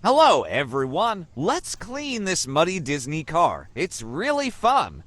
Hello, everyone. Let's clean this muddy Disney car. It's really fun.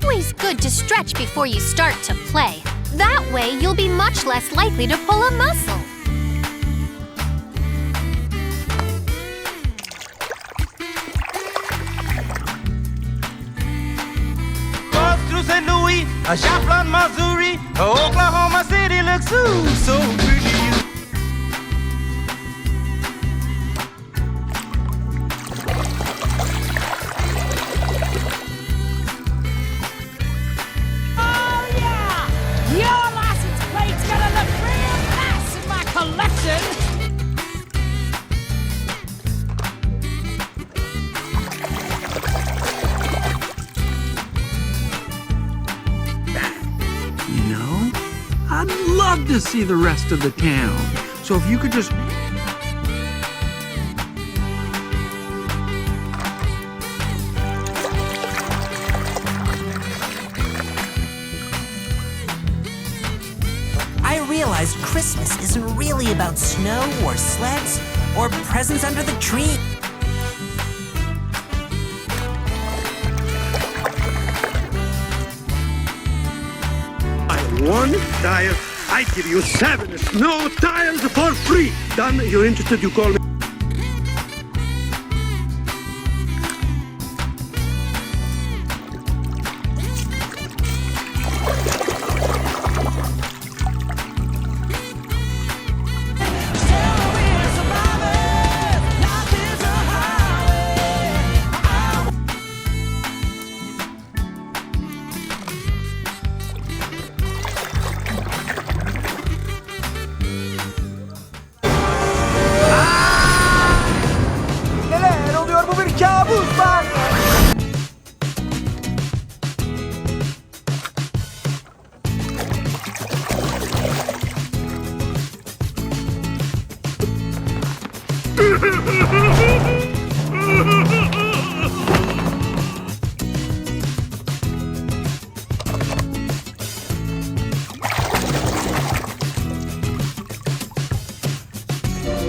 Always good to stretch before you start to play. That way, you'll be much less likely to pull a muscle. Goes through St. Louis, Joplin, Missouri, Oklahoma City looks so pretty. I'd love to see the rest of the town. So if you could just... I realized Christmas isn't really about snow or sleds or presents under the tree. One tile, I give you 7 snow tiles for free. Done? You're interested, you call me.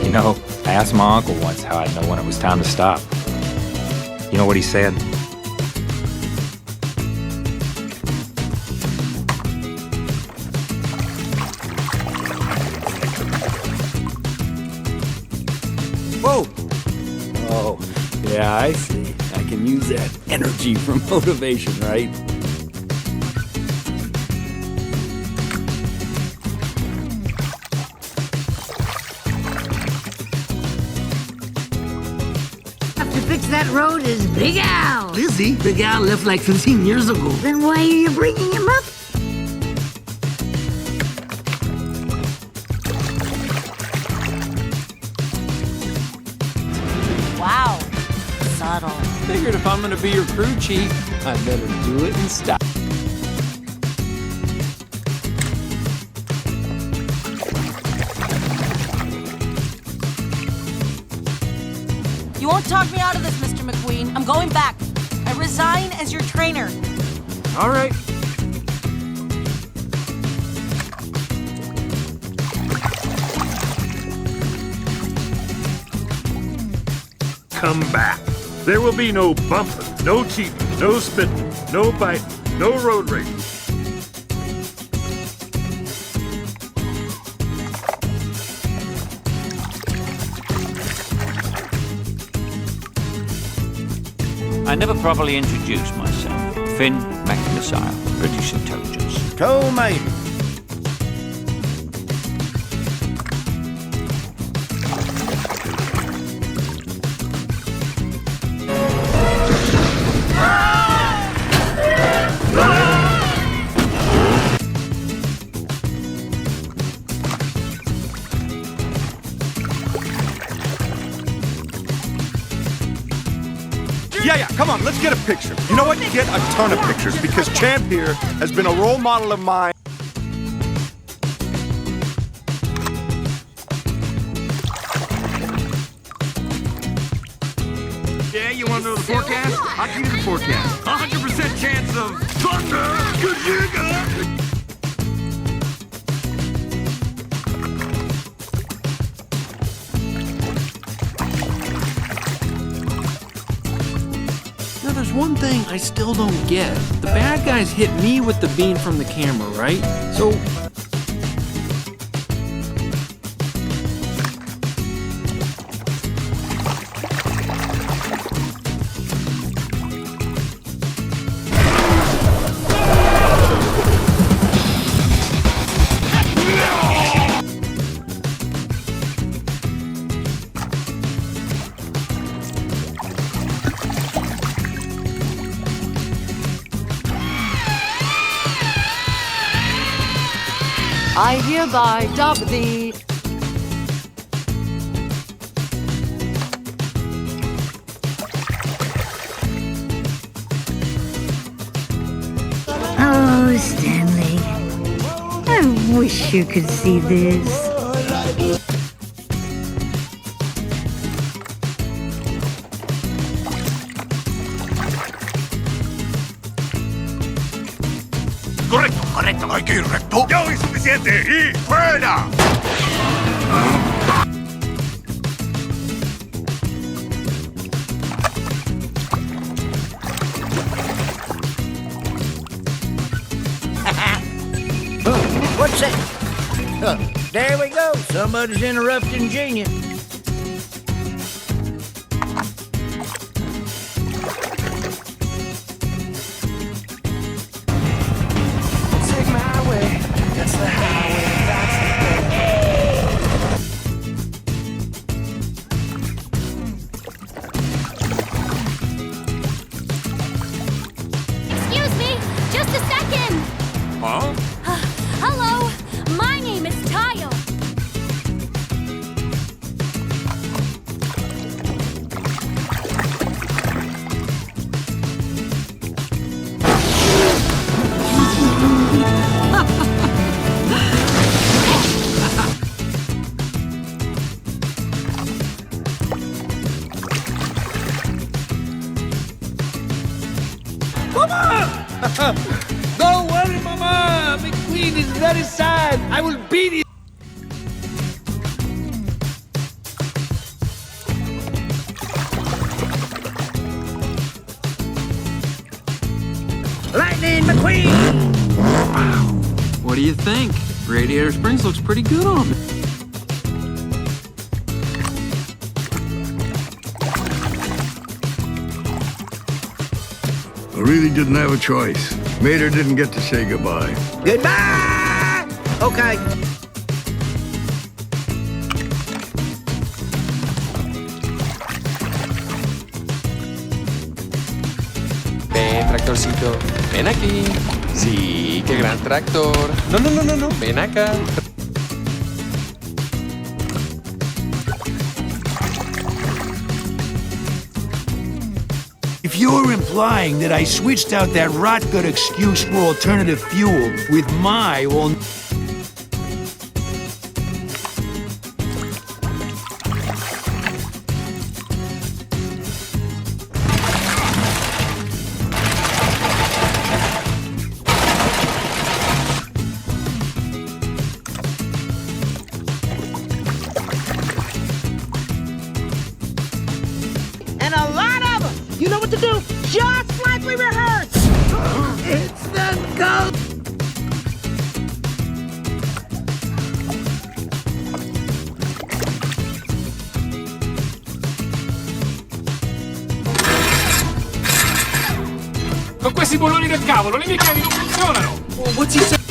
You know, I asked my uncle once how I'd know when it was time to stop. You know what he said? Whoa! Oh, yeah, I see. I can use that energy for motivation, right? To fix that road is Big Al. Lizzie, the guy left like 15 years ago. Then why are you bringing him up? subtle. Figured if I'm gonna be your crew chief, I better do it in style. You won't talk me out of this, Mr. McQueen. I'm going back. I resign as your trainer. All right. Come back. There will be no bumping, no cheating, no spitting, no biting, no road rage. I never properly introduced myself. Finn McMissile, British intelligence. Tomica. Yeah, come on, let's get a picture. You know what? Get a ton of pictures because Champ here has been a role model of mine. Yeah, you want to know the forecast? I'll give you the forecast. 100% chance of thunder. Good jigger. Now, there's one thing I still don't get. The bad guys hit me with the beam from the camera, right? So... I hereby dub thee. Oh, Stanley. I wish you could see this. Correcto, hay que ir recto. Ya hoy suficiente y fuera. What's that? There we go. Somebody's interrupting Genius. Take my way. That's the highway. Excuse me, just a second. Huh? Hello, my name is Tile. Don't worry, Mama! McQueen is very sad. I will beat you. Lightning McQueen! What do you think? Radiator Springs looks pretty good on me. I really didn't have a choice. Mater didn't get to say goodbye. Goodbye! Okay. Ven, tractorcito. Ven aquí. Sí, qué gran tractor. No. Ven acá. you're implying that I switched out that rot-gut excuse for alternative fuel with my all... And a lot of them. You know what to do, just like we rehearsed. It's the goat. Con questi bulloni del cavolo, le mie chiavi non funzionano! Well, what's he say?